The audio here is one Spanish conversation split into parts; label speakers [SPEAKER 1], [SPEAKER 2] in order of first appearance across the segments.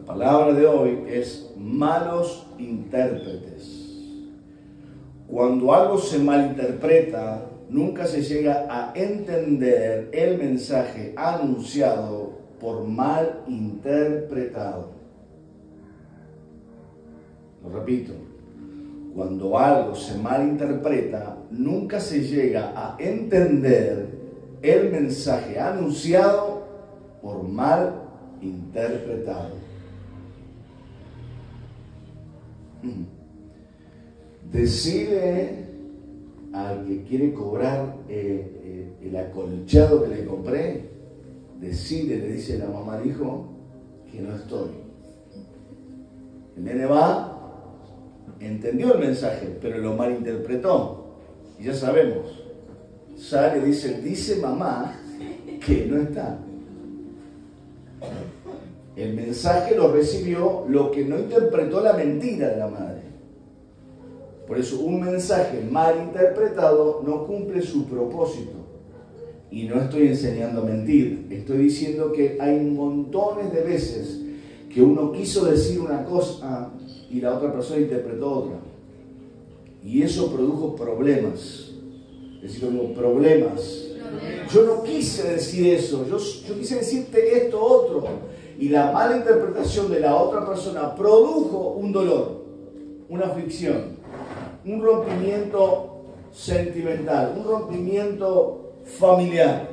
[SPEAKER 1] palabra de hoy es malos intérpretes. Cuando algo se malinterpreta, nunca se llega a entender el mensaje anunciado por mal interpretado. Lo repito, cuando algo se malinterpreta, nunca se llega a entender el mensaje anunciado por mal interpretado. Decirle al que quiere cobrar el acolchado que le compré, le dice la mamá al hijo que no estoy. El nene va, entendió el mensaje, pero lo malinterpretó. Y ya sabemos, sale, dice mamá que no está. El mensaje lo recibió, lo que no interpretó la mentira de la madre. Por eso un mensaje mal interpretado no cumple su propósito. Y no estoy enseñando a mentir, estoy diciendo que hay montones de veces que uno quiso decir una cosa y la otra persona interpretó otra. Y eso produjo problemas. Decir como problemas. Yo no quise decir eso, yo quise decirte esto otro. Y la mala interpretación de la otra persona produjo un dolor, una aflicción, un rompimiento sentimental, un rompimiento familiar.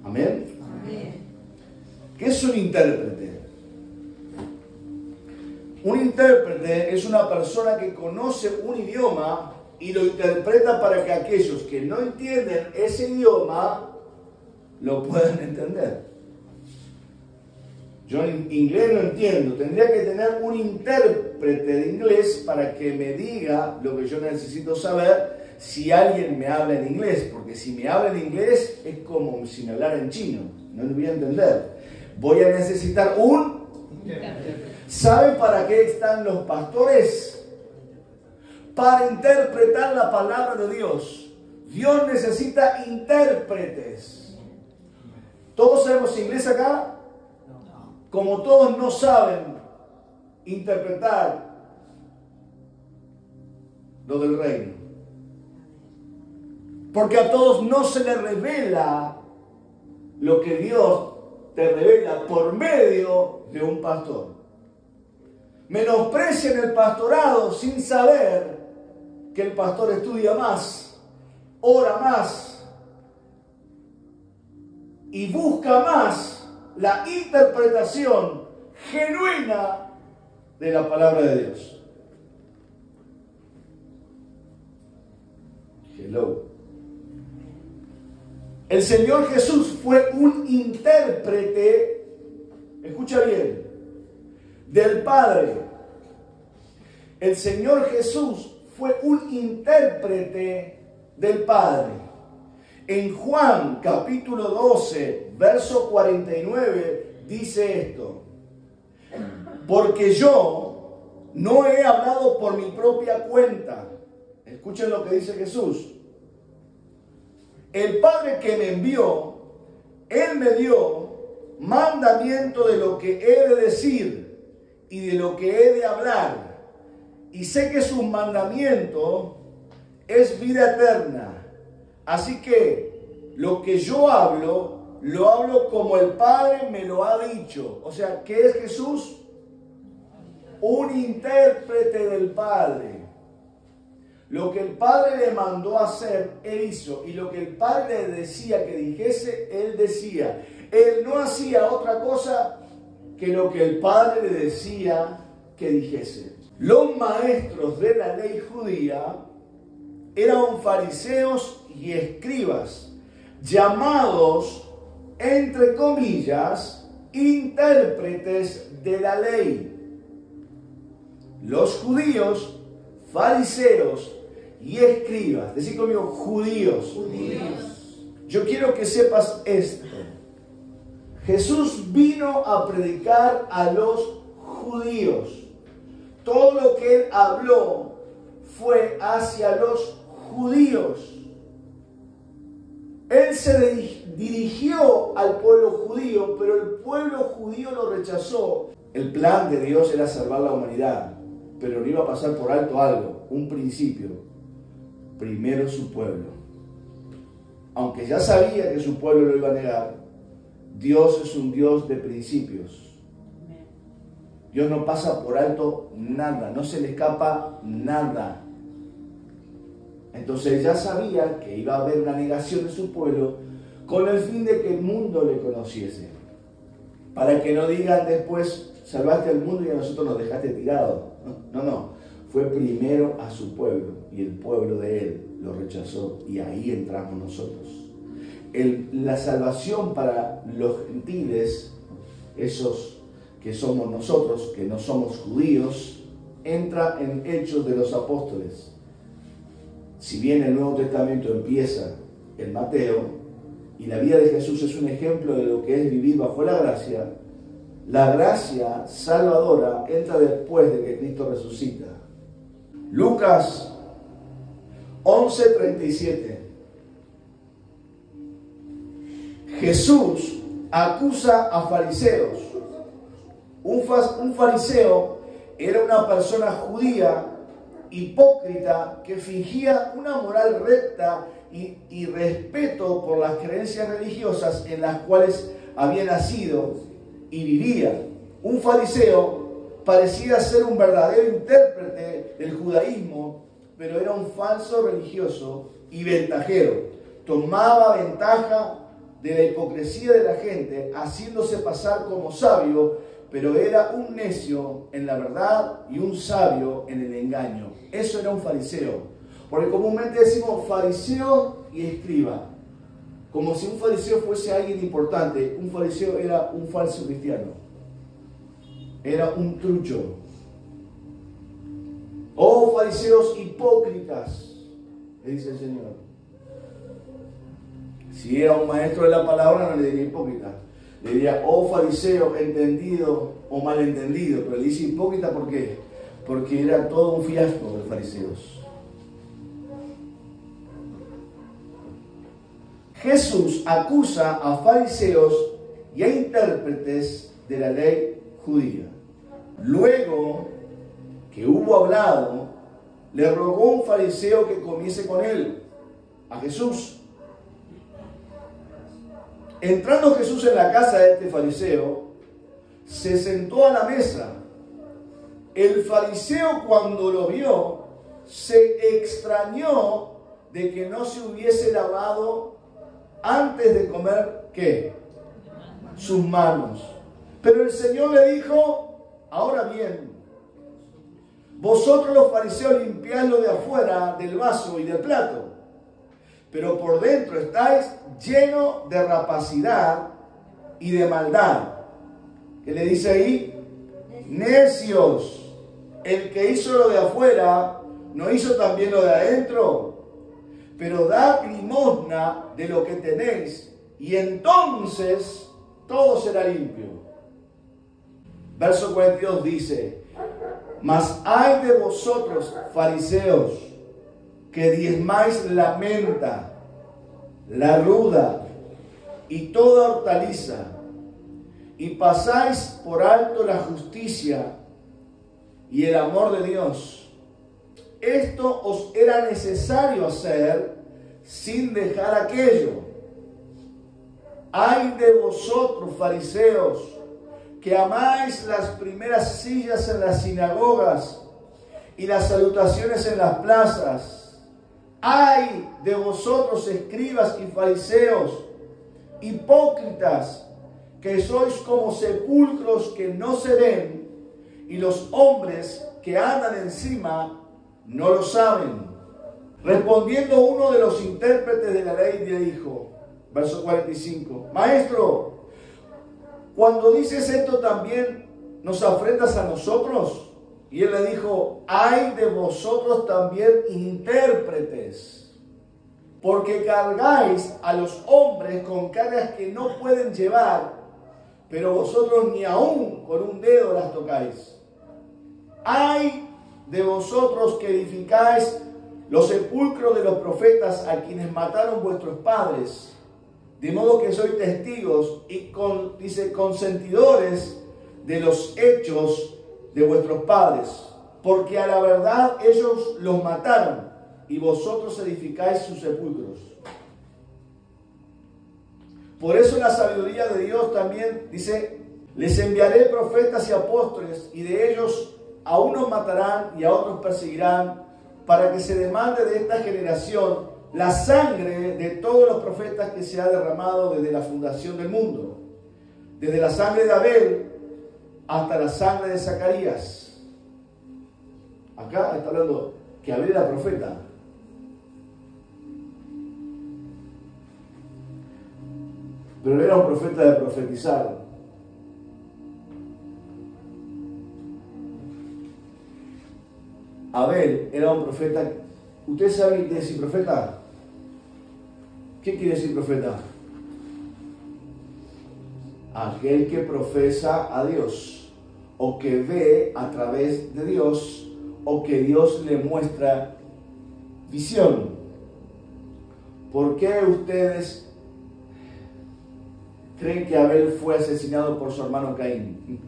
[SPEAKER 1] ¿Amén? Amén. ¿Qué es un intérprete? Un intérprete es una persona que conoce un idioma y lo interpreta para que aquellos que no entienden ese idioma lo puedan entender. Yo en inglés no entiendo, tendría que tener un intérprete de inglés para que me diga lo que yo necesito saber si alguien me habla en inglés, porque si me habla en inglés es como si me hablara en chino, no lo voy a entender. Voy a necesitar un intérprete. ¿Saben para qué están los pastores? Para interpretar la palabra de Dios. Dios necesita intérpretes. ¿Todos sabemos inglés acá? Como todos no saben interpretar lo del reino. Porque a todos no se les revela lo que Dios te revela por medio de un pastor. Menosprecian el pastorado sin saber que el pastor estudia más, ora más y busca más la interpretación genuina de la palabra de Dios. Hello. El Señor Jesús fue un intérprete, escucha bien, del Padre. El Señor Jesús fue un intérprete del Padre. En Juan capítulo 12, verso 49, dice esto: porque yo no he hablado por mi propia cuenta. Escuchen lo que dice Jesús. El Padre que me envió, Él me dio mandamiento de lo que he de decir y de lo que he de hablar. Y sé que su mandamiento es vida eterna. Así que lo que yo hablo, lo hablo como el Padre me lo ha dicho. O sea, ¿qué es Jesús? Un intérprete del Padre. Lo que el Padre le mandó a hacer, Él hizo. Y lo que el Padre le decía que dijese, Él decía. Él no hacía otra cosa que lo que el Padre le decía que dijese. Los maestros de la ley judía eran fariseos y escribas, llamados, entre comillas, intérpretes de la ley. Los judíos, fariseos y escribas, decid conmigo, judíos. Yo quiero que sepas esto. Jesús vino a predicar a los judíos. Todo lo que Él habló fue hacia los judíos. Él se dirigió al pueblo judío, pero el pueblo judío lo rechazó. El plan de Dios era salvar la humanidad, pero no iba a pasar por alto algo, un principio. Primero su pueblo. Aunque ya sabía que su pueblo lo iba a negar, Dios es un Dios de principios. Dios no pasa por alto nada, no se le escapa nada. Entonces ya sabía que iba a haber una negación de su pueblo con el fin de que el mundo le conociese. Para que no digan después, salvaste al mundo y a nosotros nos dejaste tirados. No. Fue primero a su pueblo y el pueblo de él lo rechazó y ahí entramos nosotros. La salvación para los gentiles, esos que somos nosotros, que no somos judíos, entra en Hechos de los Apóstoles. Si bien el Nuevo Testamento empieza en Mateo y la vida de Jesús es un ejemplo de lo que es vivir bajo la gracia salvadora entra después de que Cristo resucita. Lucas 11:37. Jesús acusa a fariseos. Un fariseo era una persona judía hipócrita que fingía una moral recta y respeto por las creencias religiosas en las cuales había nacido y vivía. Un fariseo parecía ser un verdadero intérprete del judaísmo, pero era un falso religioso y ventajero. Tomaba ventaja de la hipocresía de la gente, haciéndose pasar como sabio, pero era un necio en la verdad y un sabio en el engaño. Eso era un fariseo. Porque comúnmente decimos fariseo y escriba, como si un fariseo fuese alguien importante. Un fariseo era un falso cristiano, era un trucho. Oh fariseos hipócritas, le dice el Señor. Si era un maestro de la palabra, no le diría hipócrita. Le diría, oh fariseo, entendido o malentendido. Pero le dice hipócrita, ¿por qué? Porque era todo un fiasco de fariseos. Jesús acusa a fariseos y a intérpretes de la ley judía. Luego que hubo hablado, le rogó un fariseo que comiese con él, a Jesús. Entrando Jesús en la casa de este fariseo, se sentó a la mesa. El fariseo, cuando lo vio, se extrañó de que no se hubiese lavado antes de comer, ¿qué? Sus manos. Pero el Señor le dijo, ahora bien, vosotros los fariseos limpiáis lo de afuera del vaso y del plato, pero por dentro estáis llenos de rapacidad y de maldad. ¿Qué le dice ahí? Necios. El que hizo lo de afuera, ¿no hizo también lo de adentro? Pero dad limosna de lo que tenéis, y entonces todo será limpio. Verso 42 dice, mas ay de vosotros, fariseos, que diezmáis la menta, la ruda y toda hortaliza, y pasáis por alto la justicia y el amor de Dios. Esto os era necesario hacer sin dejar aquello. Ay de vosotros, fariseos, que amáis las primeras sillas en las sinagogas y las salutaciones en las plazas. Ay de vosotros, escribas y fariseos, hipócritas, que sois como sepulcros que no se ven, y los hombres que andan encima no lo saben. Respondiendo uno de los intérpretes de la ley le dijo, verso 45, Maestro, cuando dices esto también nos afrentas a nosotros. Y él le dijo, ay de vosotros también intérpretes, porque cargáis a los hombres con cargas que no pueden llevar, pero vosotros ni aún con un dedo las tocáis. Ay de vosotros que edificáis los sepulcros de los profetas a quienes mataron vuestros padres, De modo que sois testigos y dice, consentidores de los hechos de vuestros padres, porque a la verdad ellos los mataron y vosotros edificáis sus sepulcros. Por eso la sabiduría de Dios también dice, les enviaré profetas y apóstoles, y de ellos a unos matarán y a otros perseguirán, para que se demande de esta generación la sangre de todos los profetas que se ha derramado desde la fundación del mundo, desde la sangre de Abel hasta la sangre de Zacarías. Acá está hablando que Abel era profeta. Pero no era un profeta de profetizar. Abel era un profeta. ¿Usted sabe qué decir profeta? ¿Qué quiere decir profeta? Aquel que profesa a Dios, o que ve a través de Dios, o que Dios le muestra visión. ¿Por qué ustedes creen que Abel fue asesinado por su hermano Caín?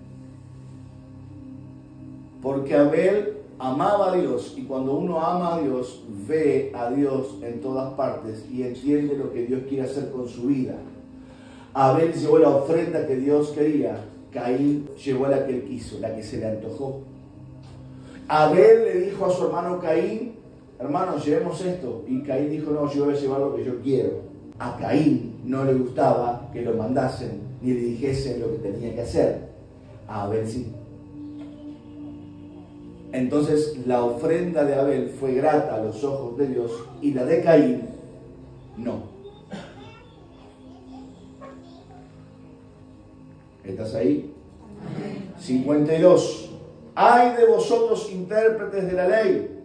[SPEAKER 1] Porque Abel amaba a Dios, y cuando uno ama a Dios, ve a Dios en todas partes y entiende lo que Dios quiere hacer con su vida. Abel llevó la ofrenda que Dios quería, Caín llevó la que él quiso, la que se le antojó. Abel le dijo a su hermano Caín, hermano, llevemos esto, y Caín dijo, no, yo voy a llevar lo que yo quiero. A Caín no le gustaba que lo mandasen ni le dijesen lo que tenía que hacer. A Abel sí. Entonces la ofrenda de Abel fue grata a los ojos de Dios y la de Caín no. ¿Estás ahí? 52. Ay de vosotros, intérpretes de la ley,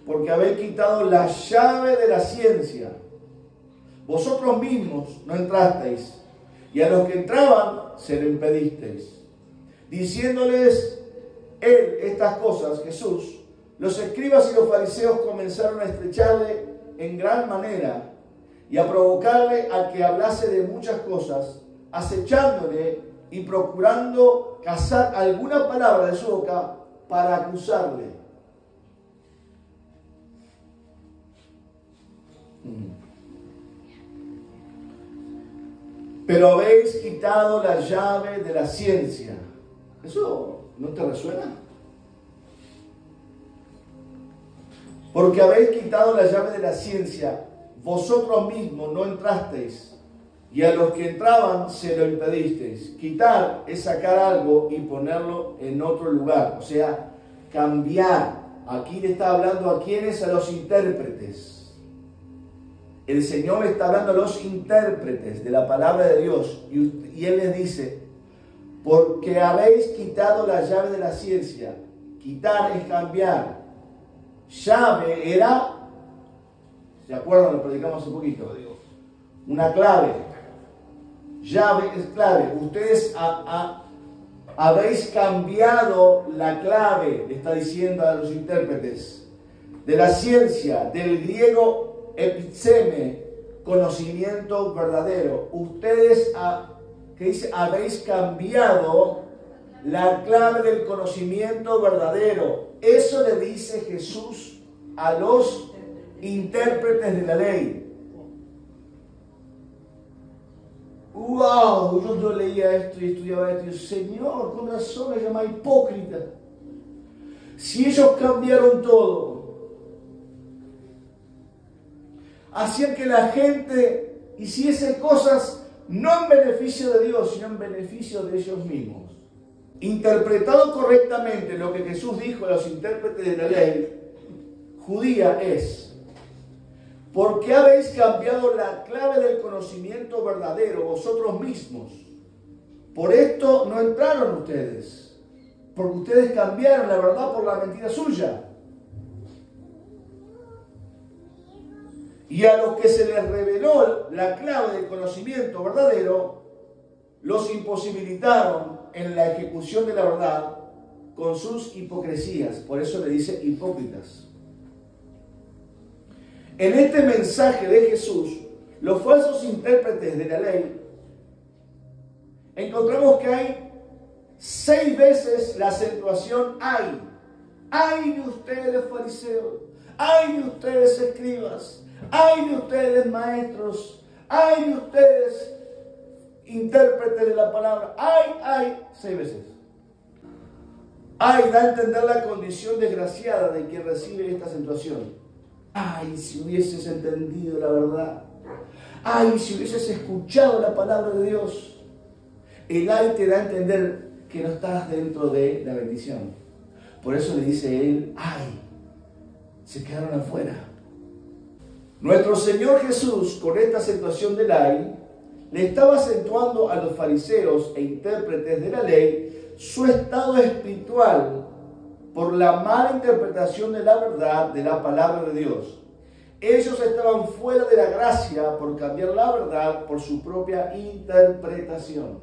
[SPEAKER 1] porque habéis quitado la llave de la ciencia. Vosotros mismos no entrasteis, y a los que entraban se lo impedisteis. Diciéndoles él estas cosas, Jesús, los escribas y los fariseos comenzaron a estrecharle en gran manera y a provocarle a que hablase de muchas cosas, acechándole y procurando cazar alguna palabra de su boca para acusarle. Pero habéis quitado la llave de la ciencia. ¿Eso no te resuena? Porque habéis quitado la llave de la ciencia, vosotros mismos no entrasteis, y a los que entraban se lo impedisteis. Quitar es sacar algo y ponerlo en otro lugar, o sea, cambiar. Aquí le está hablando a quiénes, a los intérpretes. El Señor le está hablando a los intérpretes de la palabra de Dios, y Él les dice, porque habéis quitado la llave de la ciencia. Quitar es cambiar. Llave era, ¿se acuerdan? Lo predicamos un poquito. Una clave. Llave es clave. Ustedes habéis cambiado la clave, le está diciendo a los intérpretes, de la ciencia, del griego epitseme, conocimiento verdadero. Ustedes que dice, habéis cambiado la clave del conocimiento verdadero. Eso le dice Jesús a los intérpretes de la ley. ¡Wow! Yo leía esto y estudiaba esto y yo, Señor, con razón me llama hipócrita. Si ellos cambiaron todo, hacían que la gente hiciese cosas no en beneficio de Dios, sino en beneficio de ellos mismos. Interpretado correctamente lo que Jesús dijo a los intérpretes de la ley judía es: ¿por qué habéis cambiado la clave del conocimiento verdadero vosotros mismos? Por esto no entraron ustedes, porque ustedes cambiaron la verdad por la mentira suya. Y a los que se les reveló la clave del conocimiento verdadero, los imposibilitaron en la ejecución de la verdad con sus hipocresías. Por eso le dice hipócritas. En este mensaje de Jesús, los falsos intérpretes de la ley, encontramos que hay 6 veces la acentuación hay. Ay de ustedes fariseos, ay de ustedes escribas, ay de ustedes maestros, ay de ustedes intérpretes de la palabra, ay, 6 veces. Ay, da a entender la condición desgraciada de quien recibe esta acentuación. Ay, si hubieses entendido la verdad. Ay, si hubieses escuchado la palabra de Dios. El ay te da a entender que no estás dentro de la bendición. Por eso le dice él, ay, se quedaron afuera. Nuestro Señor Jesús, con esta acentuación del ay, le estaba acentuando a los fariseos e intérpretes de la ley su estado espiritual por la mala interpretación de la verdad de la palabra de Dios. Ellos estaban fuera de la gracia por cambiar la verdad por su propia interpretación.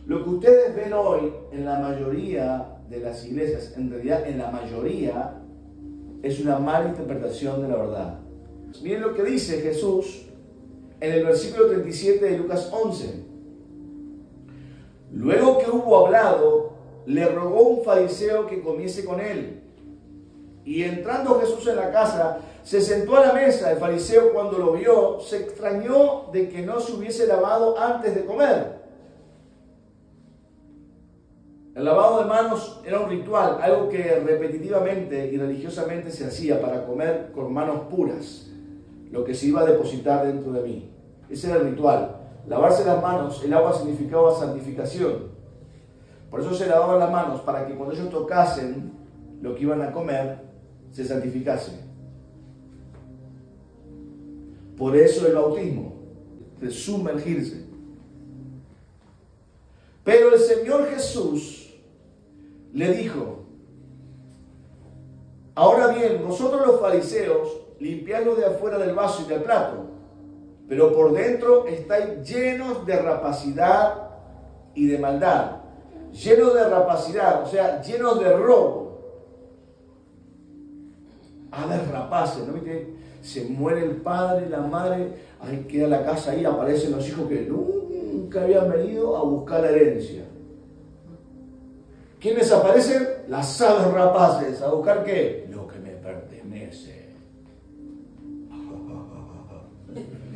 [SPEAKER 1] Lo que ustedes ven hoy en la mayoría de las iglesias, en realidad en la mayoría, es una mala interpretación de la verdad. Miren lo que dice Jesús en el versículo 37 de Lucas 11. Luego que hubo hablado, le rogó un fariseo que comiese con él. Y entrando Jesús en la casa, se sentó a la mesa. El fariseo, cuando lo vio, se extrañó de que no se hubiese lavado antes de comer. El lavado de manos era un ritual, algo que repetitivamente y religiosamente se hacía para comer con manos puras, lo que se iba a depositar dentro de mí. Ese era el ritual. Lavarse las manos, el agua significaba santificación. Por eso se lavaban las manos, para que cuando ellos tocasen lo que iban a comer, se santificase. Por eso el bautismo, de sumergirse. Pero el Señor Jesús le dijo, ahora bien, vosotros los fariseos, limpiadlo de afuera del vaso y del plato, pero por dentro estáis llenos de rapacidad y de maldad. Llenos de rapacidad, o sea, llenos de robo. A ver, rapaces, ¿no? ¿Viste? Se muere el padre, la madre, ahí queda la casa ahí, aparecen los hijos que nunca habían venido a buscar la herencia. ¿Quiénes aparecen? Las aves rapaces. ¿A buscar qué? Lo que me pertenece.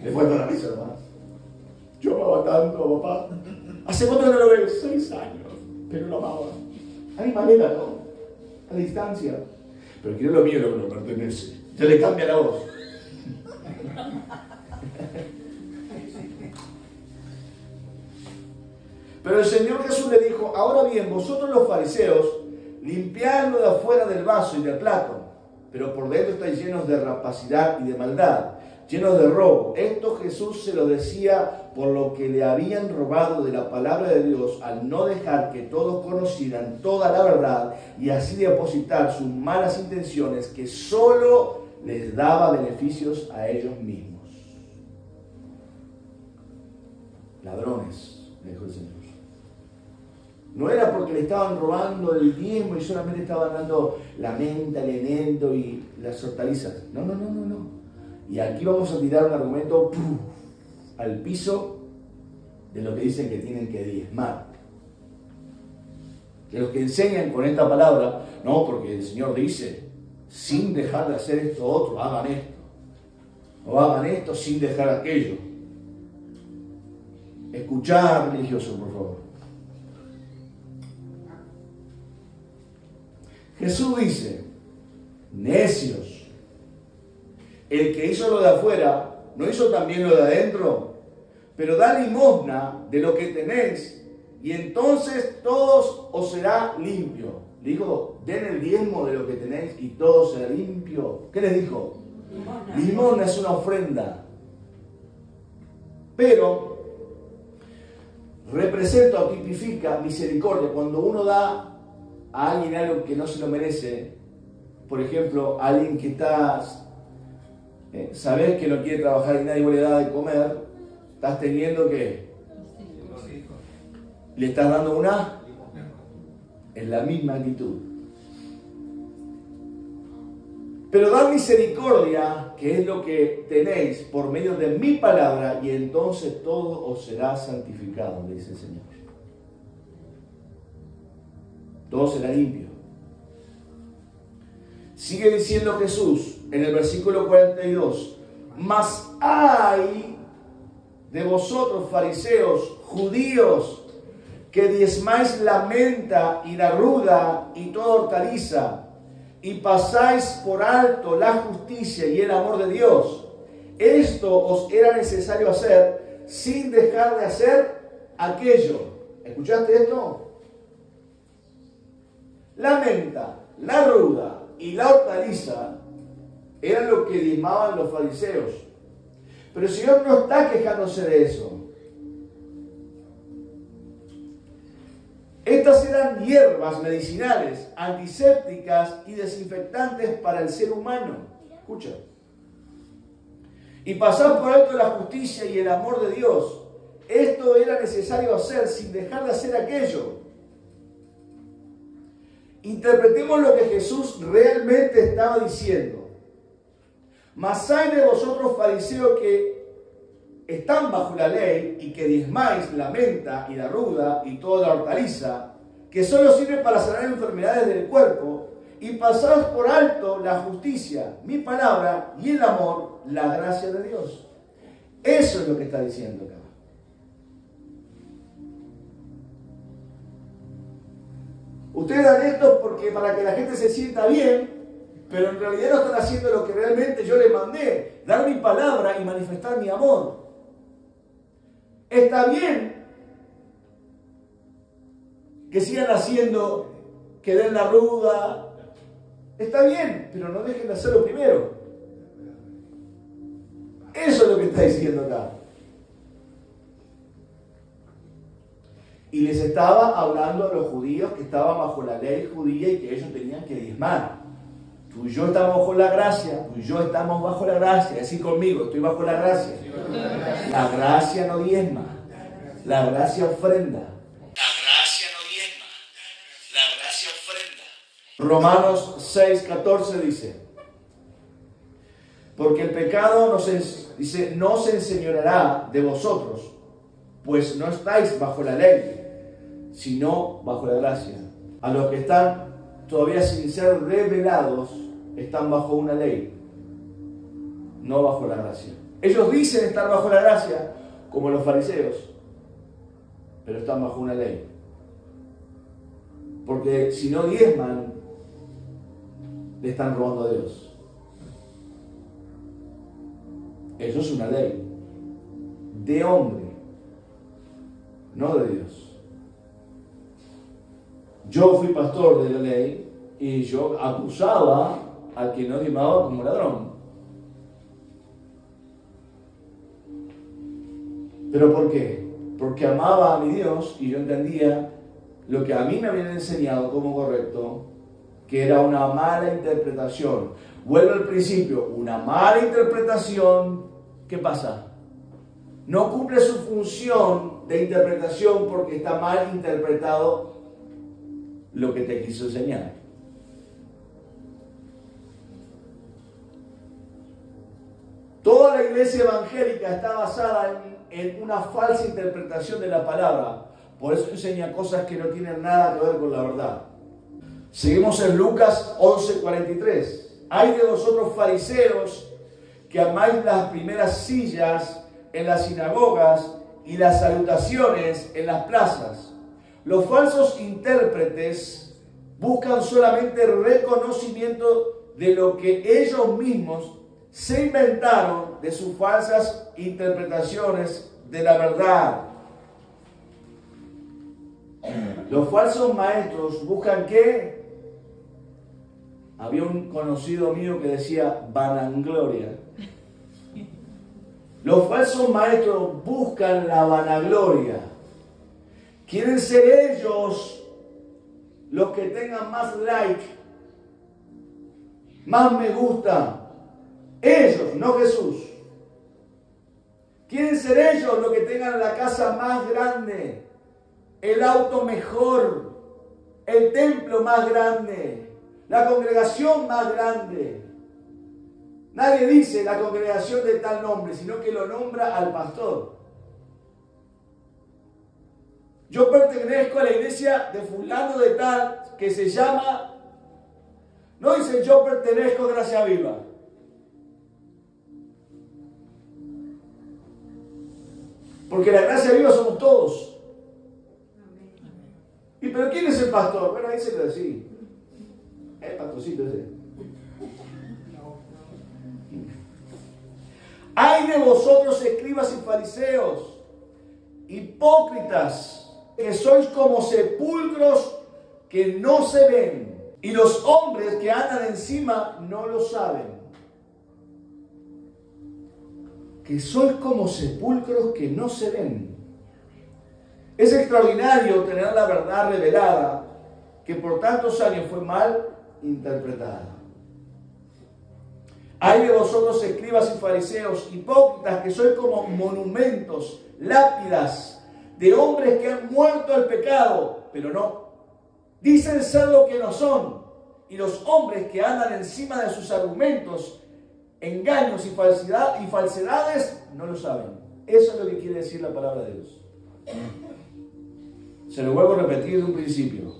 [SPEAKER 1] Le fue para la risa, hermano. Yo amaba tanto, papá. ¿Hace cuánto que no lo veo? 6 años. Pero lo amaba. Hay manera, ¿no? A distancia. Pero quiero lo mío, lo que me pertenece. Ya le cambia la voz. Pero el Señor Jesús le dijo, ahora bien, vosotros los fariseos, limpiadlo de afuera del vaso y del plato, pero por dentro estáis llenos de rapacidad y de maldad, llenos de robo. Esto Jesús se lo decía por lo que le habían robado de la palabra de Dios, al no dejar que todos conocieran toda la verdad y así depositar sus malas intenciones que solo les daba beneficios a ellos mismos. Ladrones, le dijo el Señor. No era porque le estaban robando el diezmo y solamente estaban dando la menta, el eneldo y las hortalizas. No. Y aquí vamos a tirar un argumento al piso de lo que dicen que tienen que diezmar. Que los que enseñan con esta palabra, no, porque el Señor dice, sin dejar de hacer esto otro, hagan esto. O hagan esto sin dejar aquello. Escuchar, religioso, por favor. Jesús dice, necios, el que hizo lo de afuera, ¿no hizo también lo de adentro? Pero da limosna de lo que tenéis, y entonces todos os será limpio. Dijo, den el diezmo de lo que tenéis y todo será limpio. ¿Qué les dijo? Limosna es una ofrenda. Pero representa o tipifica misericordia. Cuando uno da a alguien algo que no se lo merece, por ejemplo, a alguien que está, sabes que no quiere trabajar y nadie le da de comer, estás teniendo que le estás dando una, es la misma actitud. Pero dad misericordia, que es lo que tenéis, por medio de mi palabra, y entonces todo os será santificado, le dice el Señor. Todo será limpio. Sigue diciendo Jesús en el versículo 42, mas hay de vosotros, fariseos, judíos, que diezmáis la menta y la ruda y toda hortaliza, y pasáis por alto la justicia y el amor de Dios. Esto os era necesario hacer sin dejar de hacer aquello. ¿Escuchaste esto? La menta, la ruda y la hortaliza eran lo que diezmaban los fariseos. Pero el Señor no está quejándose de eso. Estas eran hierbas medicinales, antisépticas y desinfectantes para el ser humano. Escucha. Y pasar por alto la justicia y el amor de Dios. Esto era necesario hacer sin dejar de hacer aquello. Interpretemos lo que Jesús realmente estaba diciendo. Mas hay de vosotros, fariseos, que están bajo la ley y que diezmáis la menta y la ruda y toda la hortaliza, que solo sirve para sanar enfermedades del cuerpo, y pasáis por alto la justicia, mi palabra, y el amor, la gracia de Dios. Eso es lo que está diciendo acá. Ustedes dan esto porque para que la gente se sienta bien, pero en realidad no están haciendo lo que realmente yo les mandé, dar mi palabra y manifestar mi amor. Está bien que sigan haciendo, que den la ruda, está bien, pero no dejen de hacerlo primero. Eso es lo que está diciendo acá. Y les estaba hablando a los judíos que estaban bajo la ley judía y que ellos tenían que diezmar. Tú y yo estamos bajo la gracia, tú y yo estamos bajo la gracia. Así conmigo, estoy bajo la gracia. La gracia no diezma, la gracia ofrenda. La gracia no diezma, la gracia ofrenda. Romanos 6:14 dice, porque el pecado no se enseñoreará de vosotros, pues no estáis bajo la ley, sino bajo la gracia. A los que están todavía sin ser revelados, están bajo una ley, no bajo la gracia. Ellos dicen estar bajo la gracia, como los fariseos, pero están bajo una ley. Porque si no diezman, le están robando a Dios. Eso es una ley de hombre, no de Dios. Yo fui pastor de la ley y yo acusaba al que no diezmaba como ladrón. ¿Pero por qué? Porque amaba a mi Dios y yo entendía lo que a mí me habían enseñado como correcto, que era una mala interpretación. Vuelvo al principio, una mala interpretación, ¿qué pasa? No cumple su función de interpretación porque está mal interpretado lo que te quiso enseñar. Toda la iglesia evangélica está basada en una falsa interpretación de la palabra. Por eso enseña cosas que no tienen nada que ver con la verdad. Seguimos en Lucas 11:43. Hay de vosotros, fariseos, que amáis las primeras sillas en las sinagogas y las salutaciones en las plazas. Los falsos intérpretes buscan solamente reconocimiento de lo que ellos mismos se inventaron de sus falsas interpretaciones de la verdad. Los falsos maestros buscan ¿qué? Había un conocido mío que decía vanagloria. Los falsos maestros buscan la vanagloria. Quieren ser ellos los que tengan más like, más me gusta. Ellos, no Jesús. Quieren ser ellos los que tengan la casa más grande, el auto mejor, el templo más grande, la congregación más grande. Nadie dice la congregación de tal nombre, sino que lo nombra al pastor. Yo pertenezco a la iglesia de fulano de tal, que se llama... No dice yo pertenezco a Gracia Viva. Porque la Gracia Viva somos todos. ¿Y pero quién es el pastor? Bueno, ahí se lo decía. El pastorcito ese. Ay de vosotros, escribas y fariseos, hipócritas, que sois como sepulcros que no se ven, y los hombres que andan encima no lo saben. Que sois como sepulcros que no se ven. Es extraordinario tener la verdad revelada, que por tantos años fue mal interpretada. Ay de vosotros, escribas y fariseos, hipócritas, que sois como monumentos, lápidas, de hombres que han muerto al pecado, pero no. Dicen ser lo que no son, y los hombres que andan encima de sus argumentos, engaños y falsedades, no lo saben. Eso es lo que quiere decir la palabra de Dios. Se lo vuelvo a repetir de un principio.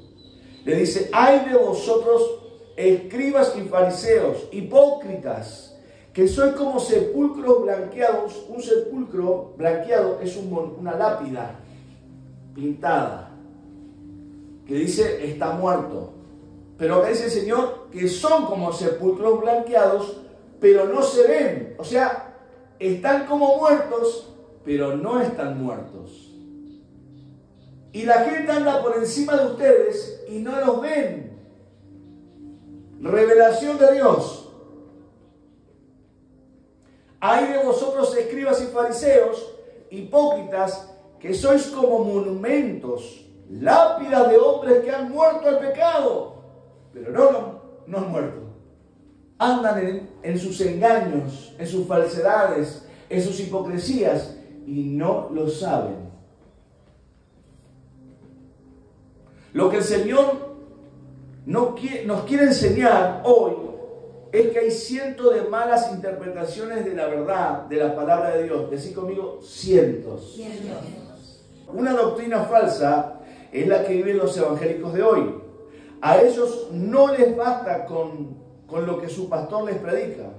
[SPEAKER 1] Le dice, ay de vosotros, escribas y fariseos, hipócritas, que sois como sepulcros blanqueados. Un sepulcro blanqueado es una lápida pintada, que dice está muerto. Pero acá dice el Señor que son como sepulcros blanqueados, pero no se ven. O sea, están como muertos, pero no están muertos. Y la gente anda por encima de ustedes y no los ven. Revelación de Dios. Ay de vosotros, escribas y fariseos, hipócritas, que sois como monumentos, lápidas de hombres que han muerto al pecado, pero no han muerto. Andan en sus engaños, en sus falsedades, en sus hipocresías, y no lo saben. Lo que el Señor nos quiere enseñar hoy es que hay cientos de malas interpretaciones de la verdad, de la palabra de Dios. Decí conmigo, cientos. Una doctrina falsa es la que viven los evangélicos de hoy. A ellos no les basta con lo que su pastor les predica.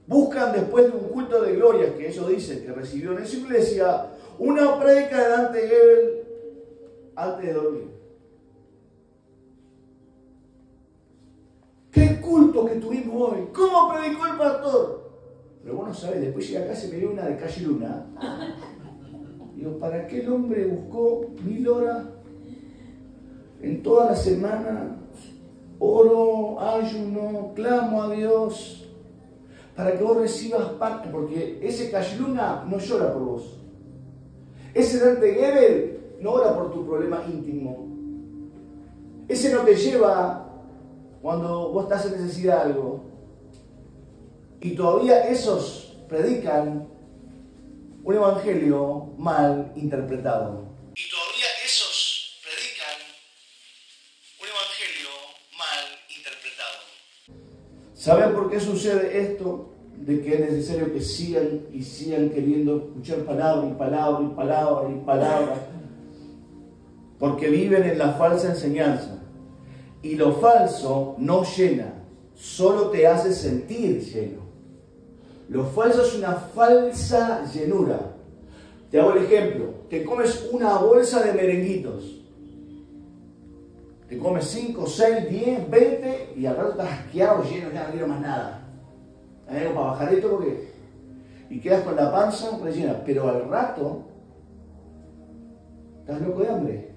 [SPEAKER 1] Buscan después de un culto de glorias que ellos dicen que recibieron en su iglesia, una prédica de Dante Gebel antes de dormir. ¡Qué culto que tuvimos hoy! ¿Cómo predicó el pastor? Pero vos no sabés, después llega acá y se me dio una de Calle Luna. Digo, ¿para qué el hombre buscó 1000 horas en toda la semana? Oro, ayuno, clamo a Dios, para que vos recibas parte, porque ese Calle Luna no llora por vos. Ese Dante Gebel no ora por tu problema íntimo. Ese no te lleva cuando vos estás en necesidad de algo. Y todavía esos predican un evangelio mal interpretado. Y todavía esos predican un evangelio mal interpretado. ¿Saben por qué sucede esto? De que es necesario que sigan y sigan queriendo escuchar palabra y palabra y palabra y palabra. Porque viven en la falsa enseñanza. Y lo falso no llena, solo te hace sentir lleno. Lo falso es una falsa llenura. Te hago el ejemplo. Te comes una bolsa de merenguitos. Te comes 5, 6, 10, 20 y al rato estás asqueado, lleno, ya no quiero más nada. Hay algo para bajar esto porque... Y quedas con la panza rellena. Pero al rato estás loco de hambre.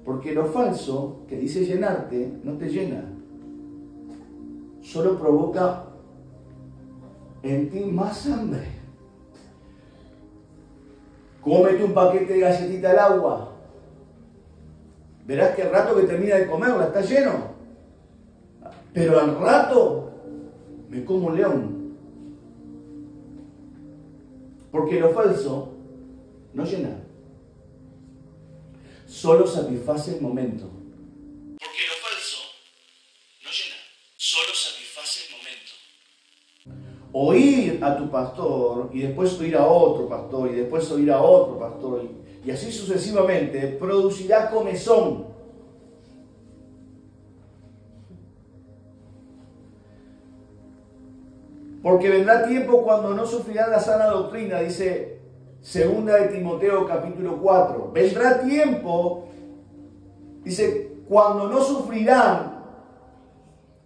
[SPEAKER 1] Porque lo falso, que dice llenarte, no te llena. Solo provoca en ti más hambre. Cómete un paquete de galletita al agua. Verás que al rato que termina de comerla está lleno. Pero al rato me como un león. Porque lo falso no llena. Solo satisface el momento. Porque lo falso no llena, solo satisface el momento. oír a tu pastor y después oír a otro pastor y después oír a otro pastor y así sucesivamente, producirá comezón. Porque vendrá tiempo cuando no sufrirán la sana doctrina, dice 2 de Timoteo capítulo 4. Vendrá tiempo, dice, cuando no sufrirán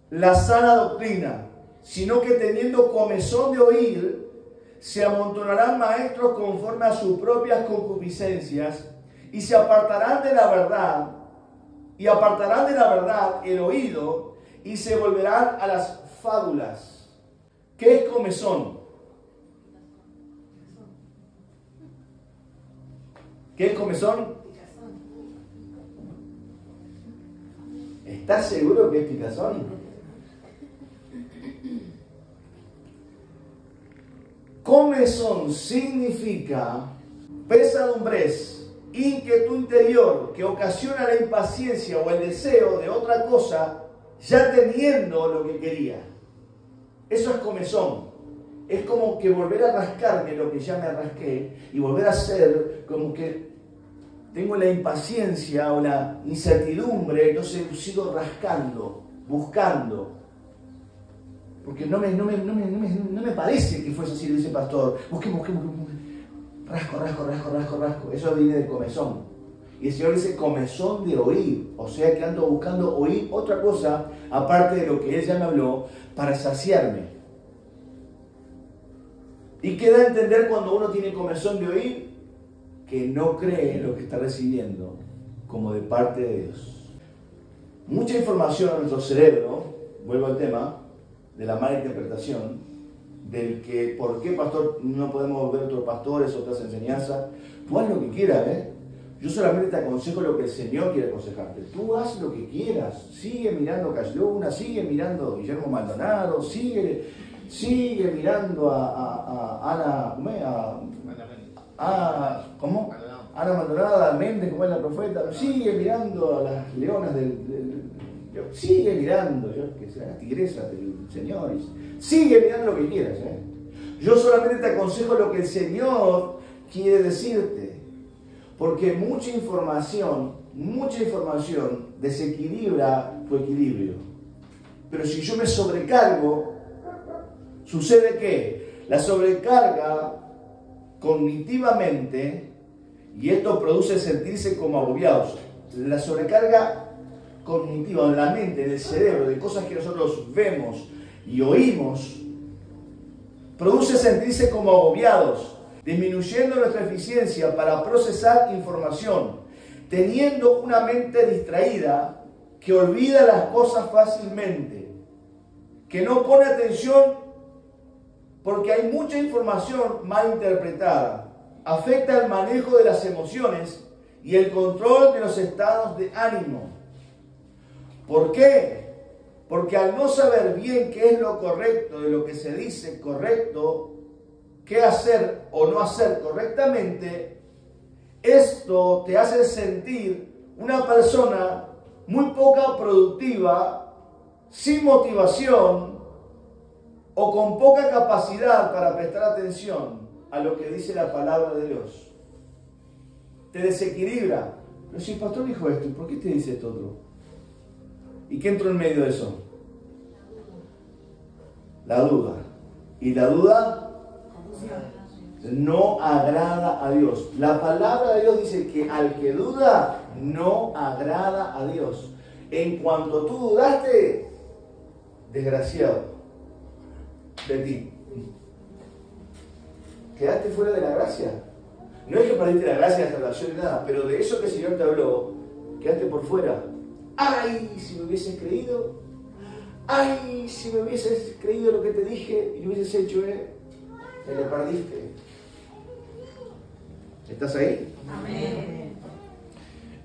[SPEAKER 1] la sana doctrina, sino que teniendo comezón de oír, se amontonarán maestros conforme a sus propias concupiscencias y se apartarán de la verdad, y apartarán de la verdad el oído y se volverán a las fábulas. ¿Qué es comezón? ¿Qué es comezón? ¿Estás seguro que es picazón? Comezón significa pesadumbrez, inquietud interior que ocasiona la impaciencia o el deseo de otra cosa ya teniendo lo que quería. Eso es comezón. Es como que volver a rascarme lo que ya me rasqué y volver a hacer como que tengo la impaciencia o la incertidumbre, entonces sigo rascando, buscando. Porque no me parece que fuese así, dice el pastor. Busque. Rasco. Eso viene de comezón. Y el Señor dice comezón de oír. O sea que ando buscando oír otra cosa, aparte de lo que Él ya me habló, para saciarme. ¿Y qué da a entender cuando uno tiene comezón de oír? Que no cree en lo que está recibiendo como de parte de Dios. Mucha información a nuestro cerebro, vuelvo al tema, de la mala interpretación, del que, ¿por qué, pastor, no podemos ver otros pastores, otras enseñanzas? Tú haz lo que quieras, Yo solamente te aconsejo lo que el Señor quiere aconsejarte. Tú haz lo que quieras. Sigue mirando Cash Luna, sigue mirando Guillermo Maldonado, sigue mirando a Ana, ¿cómo? Ana Maldonado, Méndez, como es la profeta. Sigue mirando a las leonas sigue mirando, que sea la tigresa del Señor. Sigue mirando lo que quieras, Yo solamente te aconsejo lo que el Señor quiere decirte. Porque mucha información desequilibra tu equilibrio. Pero si yo me sobrecargo, sucede que la sobrecarga cognitivamente, y esto produce sentirse como agobiados, la sobrecarga cognitiva en la mente, en el cerebro, de cosas que nosotros vemos y oímos, produce sentirse como agobiados, disminuyendo nuestra eficiencia para procesar información, teniendo una mente distraída que olvida las cosas fácilmente, que no pone atención porque hay mucha información mal interpretada, afecta el manejo de las emociones y el control de los estados de ánimo. ¿Por qué? Porque al no saber bien qué es lo correcto de lo que se dice correcto, qué hacer o no hacer correctamente, esto te hace sentir una persona muy poco productiva, sin motivación o con poca capacidad para prestar atención a lo que dice la palabra de Dios. Te desequilibra. Pero si el pastor dijo esto, ¿por qué te dice esto otro? ¿Y qué entró en medio de eso? La duda. Y la duda no agrada a Dios. La palabra de Dios dice que al que duda no agrada a Dios. En cuanto tú dudaste, desgraciado de ti, quedaste fuera de la gracia. No es que perdiste la gracia de la salvación ni nada, pero de eso que el Señor te habló, quedaste por fuera. ¡Ay, si me hubieses creído! ¡Ay, si me hubieses creído lo que te dije y lo hubieses hecho! Te le perdiste. ¿Estás ahí?
[SPEAKER 2] Amén.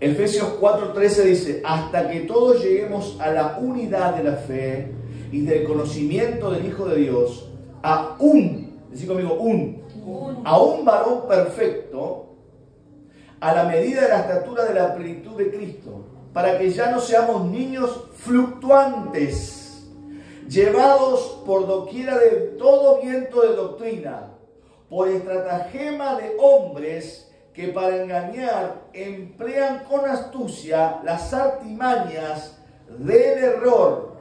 [SPEAKER 1] Efesios 4:13 dice: hasta que todos lleguemos a la unidad de la fe y del conocimiento del Hijo de Dios, a decí conmigo, a un varón perfecto, a la medida de la estatura de la plenitud de Cristo, para que ya no seamos niños fluctuantes, llevados por doquiera de todo viento de doctrina, por estratagema de hombres que para engañar emplean con astucia las artimañas del error,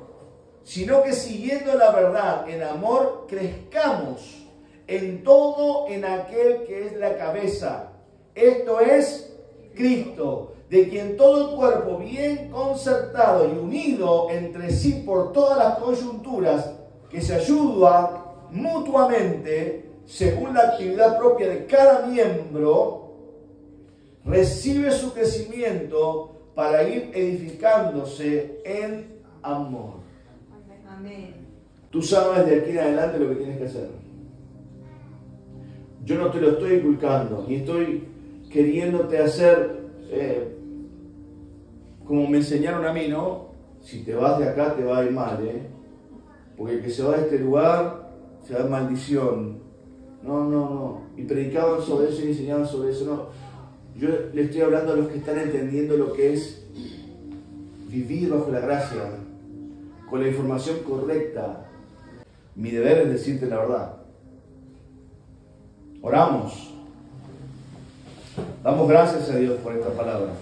[SPEAKER 1] sino que siguiendo la verdad en amor crezcamos en todo en aquel que es la cabeza, esto es Cristo, de quien todo el cuerpo bien concertado y unido entre sí por todas las coyunturas, que se ayuda mutuamente según la actividad propia de cada miembro, recibe su crecimiento para ir edificándose en amor.
[SPEAKER 2] Amén.
[SPEAKER 1] Tú sabes de aquí en adelante lo que tienes que hacer. Yo no te lo estoy inculcando, ni estoy queriéndote hacer como me enseñaron a mí, ¿no? Si te vas de acá te va a ir mal, porque el que se va de este lugar se va de maldición. No. Y predicaban sobre eso y enseñaban sobre eso, no. Yo le estoy hablando a los que están entendiendo lo que es vivir bajo la gracia, con la información correcta. Mi deber es decirte la verdad. Oramos. Damos gracias a Dios por esta palabra.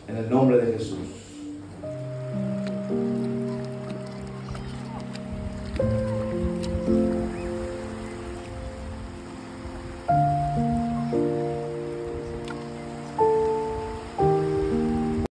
[SPEAKER 1] En el nombre de Jesús.